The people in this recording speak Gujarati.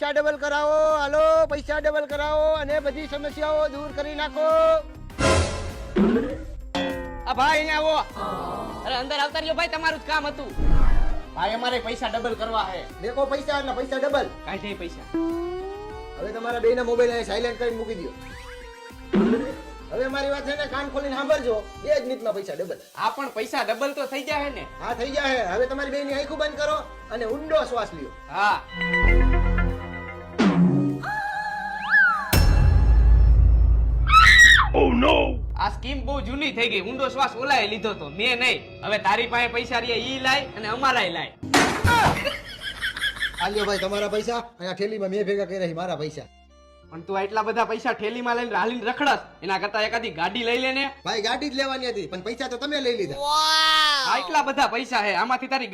પૈસા ડબલ કરાવો, હાલો પૈસા ડબલ કરાવો અને બધી સમસ્યાઓ દૂર કરી નાખો. આ ભાઈ અહીંયા આવો. અરે અંદર આવતા રહ્યો ભાઈ, તમારું જ કામ હતું. ભાઈ અમારે પૈસા ડબલ કરવા છે. દેખો પૈસા એટલે પૈસા ડબલ. કાઈ દે પૈસા. હવે તમારા બેયના મોબાઈલ અહીં સાયલેન્ટ કરીને મૂકી દો. હવે મારી વાત છે ને કાન ખોલીને સાંભળજો. 2 જ મિનિટમાં પૈસા ડબલ. આ પણ પૈસા ડબલ તો થઈ જાય ને. હા થઈ જાય. હવે તમારી બેયની આંખો બંધ કરો અને ઊંડો શ્વાસ લ્યો. હા. Oh no! આ સ્કીમ બહુ જૂની થઈ ગઈ. ઊંડો શ્વાસ ઓલાએ લીધો તો મેં નહીં. હવે તારી પાસે પૈસા રહ્યા ઈ લાય અને અમારાય લાય. આલ્યો ભાઈ તમારા પૈસા અહીંયા થેલીમાં મેં ભેગા કર્યા છે મારા પૈસા. પણ તું આટલા બધા પૈસા ઠેલીમાં લઈને હાલીને રખડસ, એના કરતા એકાદી ગાડી લઈ લે ને. ભાઈ ગાડી જ લેવાની હતી પણ પૈસા તો તમે લઈ લીધા. આટલા બધા પૈસા હે, આમાંથી તારી